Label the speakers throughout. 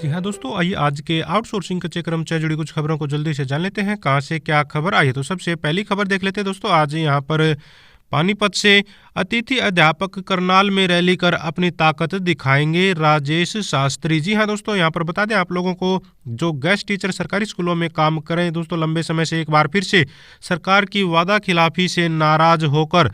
Speaker 1: जी हाँ दोस्तों, आइए आज के आउटसोर्सिंग कच्चे कर्मचारी जुड़ी कुछ खबरों को जल्दी से जान लेते हैं कहाँ से क्या खबर आई है। तो सबसे पहली खबर देख लेते हैं दोस्तों। आज यहाँ पर पानीपत से अतिथि अध्यापक करनाल में रैली कर अपनी ताकत दिखाएंगे राजेश शास्त्री। जी हाँ दोस्तों, यहाँ पर बता दें आप लोगों को, जो गेस्ट टीचर सरकारी स्कूलों में काम कर रहे हैं दोस्तों, लंबे समय से एक बार फिर से सरकार की वादा खिलाफी से नाराज होकर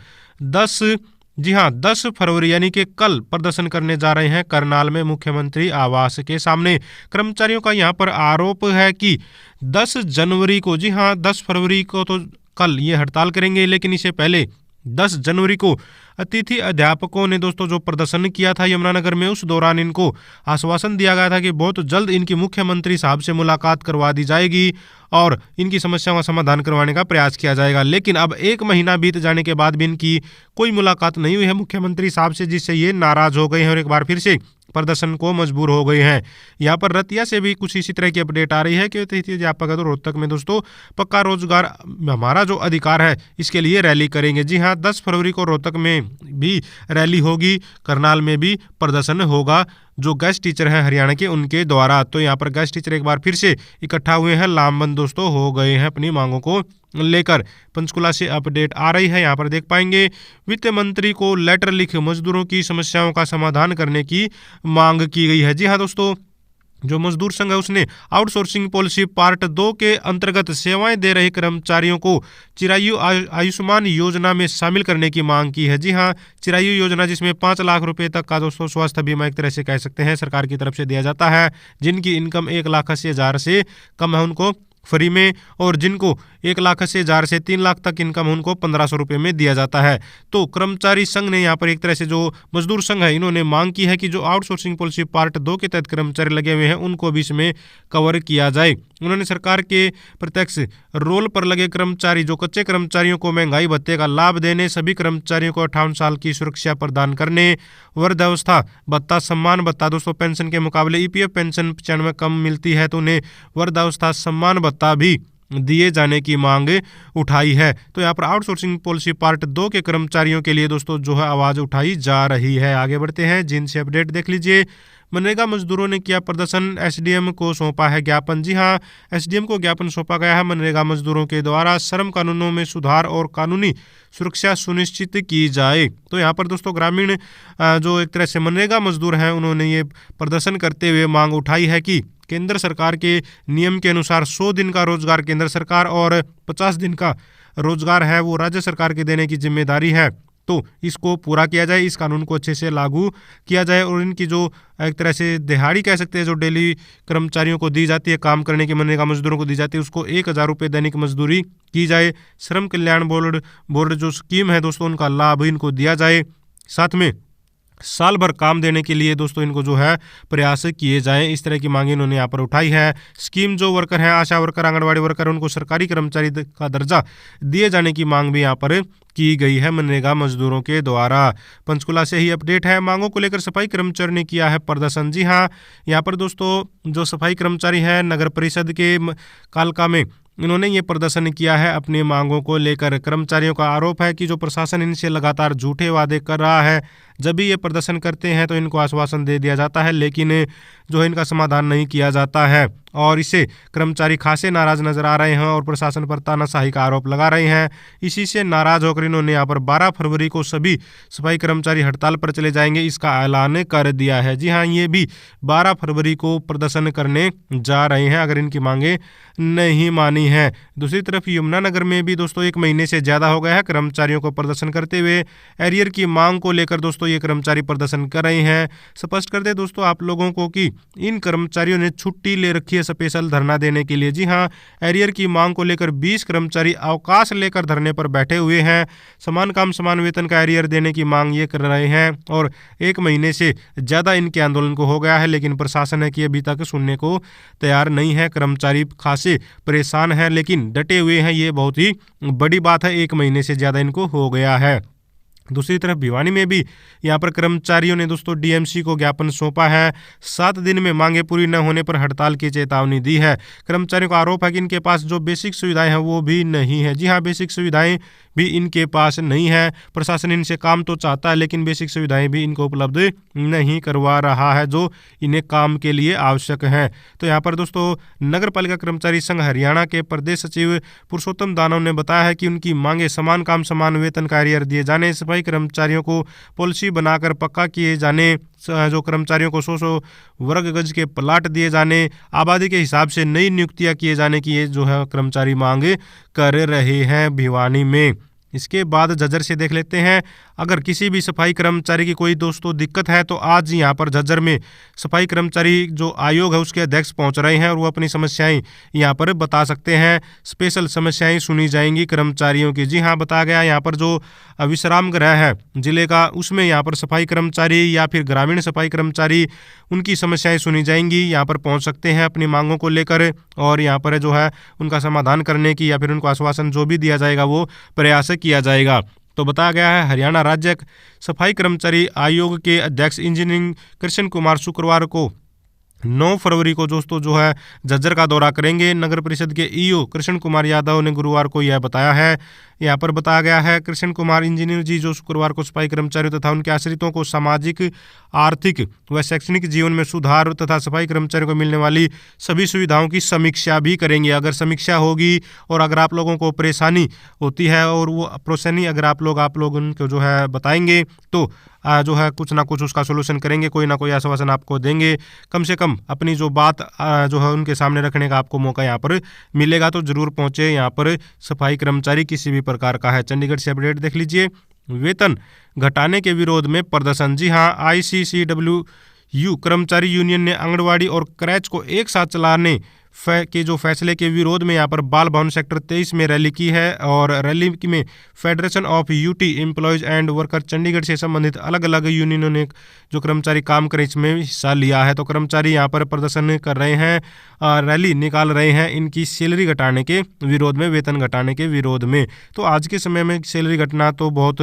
Speaker 1: 10 फरवरी यानी कि कल प्रदर्शन करने जा रहे हैं करनाल में मुख्यमंत्री आवास के सामने। कर्मचारियों का यहां पर आरोप है कि 10 जनवरी को, जी हां 10 फरवरी को तो कल ये हड़ताल करेंगे, लेकिन इससे पहले 10 जनवरी को अतिथि अध्यापकों ने दोस्तों जो प्रदर्शन किया था यमुनानगर में, उस दौरान इनको आश्वासन दिया गया था कि बहुत जल्द इनकी मुख्यमंत्री साहब से मुलाकात करवा दी जाएगी और इनकी समस्याओं का समाधान करवाने का प्रयास किया जाएगा। लेकिन अब एक महीना बीत जाने के बाद भी इनकी कोई मुलाकात नहीं हुई है मुख्यमंत्री साहब से, जिससे ये नाराज हो गए हैं और एक बार फिर से प्रदर्शन को मजबूर हो गए हैं। यहाँ पर रतिया से भी कुछ इसी तरह की अपडेट आ रही है कि अतिथि अध्यापक तो रोहतक में दोस्तों पक्का रोजगार हमारा जो अधिकार है इसके लिए रैली करेंगे। जी हाँ, 10 फरवरी को रोहतक में भी रैली होगी, करनाल में भी प्रदर्शन होगा जो गेस्ट टीचर हैं हरियाणा के उनके द्वारा। तो यहाँ पर गेस्ट टीचर एक बार फिर से इकट्ठा हुए हैं, लामबंद दोस्तों हो गए हैं अपनी मांगों को लेकर। पंचकुला से अपडेट आ रही है, यहाँ पर देख पाएंगे वित्त मंत्री को लेटर लिख मजदूरों की समस्याओं का समाधान करने की मांग की गई है। जी हाँ दोस्तों, जो मजदूर संघ है उसने आउटसोर्सिंग पॉलिसी पार्ट 2 के अंतर्गत सेवाएं दे रहे कर्मचारियों को चिरायु आयुष्मान योजना में शामिल करने की मांग की है। जी हां, चिरायु योजना जिसमें 5 लाख रुपए तक का दोस्तों स्वास्थ्य बीमा एक तरह से कह सकते हैं सरकार की तरफ से दिया जाता है। जिनकी इनकम 1,80,000 से कम है उनको फ्री में, और जिनको 1,80,000 से 3 लाख तक इनकम उनको 1,500 रुपये में दिया जाता है। तो कर्मचारी संघ ने यहाँ पर एक तरह से, जो मजदूर संघ है इन्होंने मांग की है कि जो आउटसोर्सिंग पॉलिसी पार्ट 2 के तहत कर्मचारी लगे हुए हैं उनको भी इसमें कवर किया जाए। उन्होंने सरकार के प्रत्यक्ष रोल पर लगे कर्मचारी, जो कच्चे कर्मचारियों को महंगाई भत्ते का लाभ देने, सभी कर्मचारियों को 58 साल की सुरक्षा प्रदान करने, वृद्धावस्था भत्ता, सम्मान भत्ता दोस्तों पेंशन के मुकाबले ईपीएफ पेंशन 95 कम मिलती है तो उन्हें वृद्धावस्था सम्मान भत्ता भी दिए जाने की मांग उठाई है। तो यहाँ पर आउटसोर्सिंग पॉलिसी पार्ट 2 के कर्मचारियों के लिए दोस्तों जो है आवाज उठाई जा रही है। आगे बढ़ते हैं, जिनसे अपडेट देख लीजिए। मनरेगा मजदूरों ने किया प्रदर्शन, एसडीएम को सौंपा है ज्ञापन। जी हां, एसडीएम को ज्ञापन सौंपा गया है। मनरेगा मजदूरों के द्वारा श्रम कानूनों में सुधार और कानूनी सुरक्षा सुनिश्चित की जाए। तो यहाँ पर दोस्तों ग्रामीण जो एक तरह से मनरेगा मजदूर हैं उन्होंने ये प्रदर्शन करते हुए मांग उठाई है कि केंद्र सरकार के नियम के अनुसार 100 दिन का रोजगार केंद्र सरकार और 50 दिन का रोजगार है वो राज्य सरकार के देने की जिम्मेदारी है। तो इसको पूरा किया जाए, इस कानून को अच्छे से लागू किया जाए और इनकी जो एक तरह से दिहाड़ी कह सकते हैं जो डेली कर्मचारियों को दी जाती है, काम करने की मनरेगा मजदूरों को दी जाती है, उसको 1,000 रुपये दैनिक मजदूरी की जाए। श्रम कल्याण बोर्ड जो स्कीम है दोस्तों उनका लाभ इनको दिया जाए। साथ में साल भर काम देने के लिए दोस्तों इनको जो है प्रयास किए जाएं। इस तरह की मांगे इन्होंने यहाँ पर उठाई है। स्कीम जो वर्कर हैं, आशा वर्कर, आंगनबाड़ी वर्कर, उनको सरकारी कर्मचारी का दर्जा दिए जाने की मांग भी यहाँ पर की गई है मनरेगा मजदूरों के द्वारा। पंचकुला से ही अपडेट है, मांगों को लेकर सफाई कर्मचारी ने किया है प्रदर्शन। जी हाँ, यहाँ पर दोस्तों जो सफाई कर्मचारी हैं नगर परिषद के कालका में इन्होंने ये प्रदर्शन किया है अपनी मांगों को लेकर। कर्मचारियों का आरोप है कि जो प्रशासन इनसे लगातार झूठे वादे कर रहा है, जब भी ये प्रदर्शन करते हैं तो इनको आश्वासन दे दिया जाता है लेकिन जो है इनका समाधान नहीं किया जाता है और इससे कर्मचारी खासे नाराज नजर आ रहे हैं और प्रशासन पर तानाशाही का आरोप लगा रहे हैं। इसी से नाराज होकर इन्होंने यहाँ पर 12 फरवरी को सभी सफाई कर्मचारी हड़ताल पर चले जाएंगे, इसका ऐलान कर दिया है। जी हाँ, ये भी 12 फरवरी को प्रदर्शन करने जा रहे हैं अगर इनकी मांगे नहीं मानी है। दूसरी तरफ यमुनानगर में भी दोस्तों 1 महीने से ज़्यादा हो गया है कर्मचारियों को प्रदर्शन करते हुए। एरियर की मांग को लेकर दोस्तों ये कर्मचारी प्रदर्शन कर रहे हैं। स्पष्ट कर दे दोस्तों आप लोगों को कि इन कर्मचारियों ने छुट्टी ले रखी है स्पेशल धरना देने के लिए। जी हाँ, एरियर की मांग को लेकर 20 कर्मचारी अवकाश लेकर धरने पर बैठे हुए हैं। समान काम समान वेतन का एरियर देने की मांग ये कर रहे हैं और 1 महीने से ज़्यादा इनके आंदोलन को हो गया है लेकिन प्रशासन है कि अभी तक सुनने को तैयार नहीं है। कर्मचारी खासे परेशान हैं लेकिन डटे हुए हैं, ये बहुत ही बड़ी बात है। 1 महीने से ज़्यादा इनको हो गया है। दूसरी तरफ भिवानी में भी यहाँ पर कर्मचारियों ने दोस्तों डीएमसी को ज्ञापन सौंपा है। 7 दिन में मांगे पूरी न होने पर हड़ताल की चेतावनी दी है। कर्मचारियों का आरोप है कि इनके पास जो बेसिक सुविधाएं हैं वो भी नहीं है। जी हाँ, बेसिक सुविधाएं भी इनके पास नहीं है। प्रशासन इनसे काम तो चाहता है लेकिन बेसिक सुविधाएं भी इनको उपलब्ध नहीं करवा रहा है जो इन्हें काम के लिए आवश्यक है। तो यहाँ पर दोस्तों नगर पालिका कर्मचारी संघ हरियाणा के प्रदेश सचिव पुरुषोत्तम दानव ने बताया है कि उनकी मांगे समान काम समान वेतन का एरियर दिए जाने, सफाई कर्मचारियों को पॉलिसी बनाकर पक्का किए जाने, जो कर्मचारियों को 100 वर्ग गज के प्लाट दिए जाने, आबादी के हिसाब से नई नियुक्तियां किए जाने की ये जो है कर्मचारी मांग कर रहे हैं भिवानी में। इसके बाद झज्जर से देख लेते हैं। अगर किसी भी सफाई कर्मचारी की कोई दोस्तों दिक्कत है तो आज यहाँ पर झज्जर में सफाई कर्मचारी जो आयोग है उसके अध्यक्ष पहुँच रहे हैं और वो अपनी समस्याएं यहाँ पर बता सकते हैं। स्पेशल समस्याएं सुनी जाएंगी कर्मचारियों की। जी हाँ, बताया गया यहाँ पर जो विश्राम गृह है जिले का उसमें यहाँ पर सफाई कर्मचारी या फिर ग्रामीण सफाई कर्मचारी उनकी समस्याएं सुनी जाएंगी। यहाँ पर पहुँच सकते हैं अपनी मांगों को लेकर और यहाँ पर जो है उनका समाधान करने की या फिर उनको आश्वासन जो भी दिया जाएगा वो प्रयास किया जाएगा। तो बताया गया है हरियाणा राज्य सफाई कर्मचारी आयोग के अध्यक्ष इंजीनियर कृष्ण कुमार शुक्रवार को 9 फरवरी को दोस्तों जो है झज्जर का दौरा करेंगे। नगर परिषद के ईओ कृष्ण कुमार यादव ने गुरुवार को यह बताया है। यहाँ पर बताया गया है कृष्ण कुमार इंजीनियर जी जो शुक्रवार को सफाई कर्मचारियों तथा उनके आश्रितों को सामाजिक, आर्थिक व शैक्षणिक जीवन में सुधार तथा सफाई कर्मचारियों को मिलने वाली सभी सुविधाओं की समीक्षा भी करेंगे। अगर समीक्षा होगी और अगर आप लोगों को परेशानी होती है और वो परेशानी अगर आप लोग उनको जो है बताएंगे तो जो है कुछ ना कुछ उसका सोल्यूशन करेंगे, कोई ना कोई आश्वासन आपको देंगे। कम से कम अपनी जो बात जो है उनके सामने रखने का आपको मौका यहाँ पर मिलेगा। तो जरूर पहुँचे यहाँ पर सफाई कर्मचारी किसी भी प्रकार का है। चंडीगढ़ से अपडेट देख लीजिए। वेतन घटाने के विरोध में प्रदर्शन। जी हाँ, ICCWU कर्मचारी यूनियन ने आंगनबाड़ी और क्रैच को एक साथ चलाने के जो फैसले के विरोध में यहाँ पर बाल भवन सेक्टर 23 में रैली की है और रैली में federation of UT employees and worker Chandigarh से संबंधित अलग अलग यूनियनों ने जो कर्मचारी काम कर इसमें हिस्सा लिया है। तो कर्मचारी यहाँ पर प्रदर्शन कर रहे हैं, रैली निकाल रहे हैं इनकी सैलरी घटाने के विरोध में, वेतन घटाने के विरोध में। तो आज के समय में सैलरी घटना तो बहुत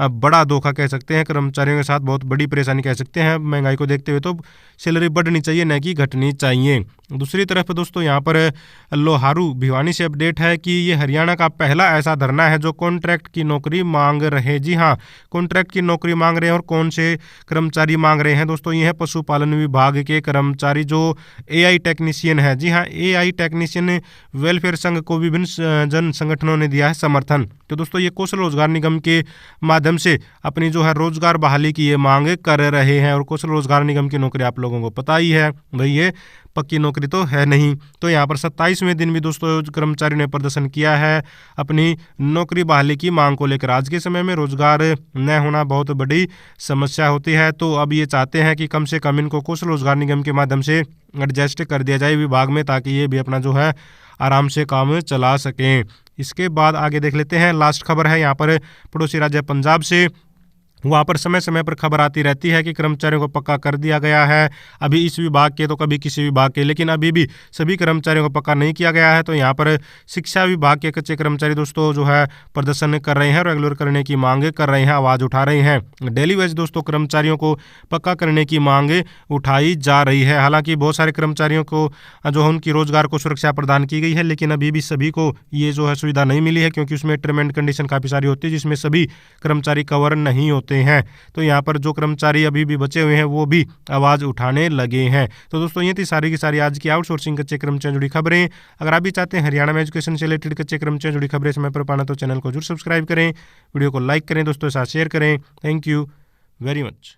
Speaker 1: बड़ा धोखा कह सकते हैं, कर्मचारियों के साथ बहुत बड़ी परेशानी कह सकते हैं। महंगाई को देखते हुए तो सैलरी बढ़नी चाहिए न कि घटनी चाहिए। दूसरी तरफ दोस्तों यहाँ पर लोहारू भिवानी से अपडेट है कि ये हरियाणा का पहला ऐसा धरना है जो कॉन्ट्रैक्ट की नौकरी मांग रहे। जी हाँ, कॉन्ट्रैक्ट की नौकरी मांग रहे हैं और कौन से कर्मचारी मांग रहे हैं दोस्तों? ये है पशुपालन विभाग के कर्मचारी जो AI टेक्नीशियन है। जी हाँ, AI टेक्नीशियन वेलफेयर संघ को विभिन्न जन संगठनों ने दिया है समर्थन। तो दोस्तों ये कौशल रोजगार निगम के माध्यम से अपनी जो है रोजगार बहाली की ये मांग कर रहे हैं। और कौशल रोजगार निगम की नौकरी आप लोगों को पता ही है भाई, ये पक्की नौकरी तो है नहीं। तो यहाँ पर 27वें दिन भी दोस्तों कर्मचारियों ने प्रदर्शन किया है अपनी नौकरी बहाली की मांग को लेकर। आज के समय में रोजगार न होना बहुत बड़ी समस्या होती है। तो अब ये चाहते हैं कि कम से कम इनको कौशल रोजगार निगम के माध्यम से एडजस्ट कर दिया जाए विभाग में, ताकि ये भी अपना जो है आराम से काम चला सकें। इसके बाद आगे देख लेते हैं। लास्ट खबर है यहाँ पर पड़ोसी राज्य पंजाब से। वहाँ पर समय समय पर खबर आती रहती है कि कर्मचारियों को पक्का कर दिया गया है, अभी इस विभाग के तो कभी किसी विभाग के, लेकिन अभी भी सभी कर्मचारियों को पक्का नहीं किया गया है। तो यहाँ पर शिक्षा विभाग के कच्चे कर्मचारी दोस्तों जो है प्रदर्शन कर रहे हैं, रेगुलर करने की मांग कर रहे हैं, आवाज़ उठा रहे हैं। डेली वेज दोस्तों कर्मचारियों को पक्का करने की मांग उठाई जा रही है। हालांकि बहुत सारे कर्मचारियों को जो है उनकी रोजगार को सुरक्षा प्रदान की गई है, लेकिन अभी भी सभी को ये जो है सुविधा नहीं मिली है, क्योंकि उसमें टर्म एंड कंडीशन काफ़ी सारी होती है जिसमें सभी कर्मचारी कवर नहीं होते हैं। तो यहाँ पर जो कर्मचारी अभी भी बचे हुए हैं वो भी आवाज़ उठाने लगे हैं। तो दोस्तों ये थी सारी की सारी आज की आउटसोर्सिंग कच्चे कर्मचारियों जुड़ी खबरें। अगर आप भी चाहते हैं हरियाणा में एजुकेशन से रिलेटेड कच्चे कर्मचारियों जुड़ी खबरें समय पर पाना तो चैनल को जरूर सब्सक्राइब करें, वीडियो को लाइक करें, दोस्तों के साथ शेयर करें। Thank you very much.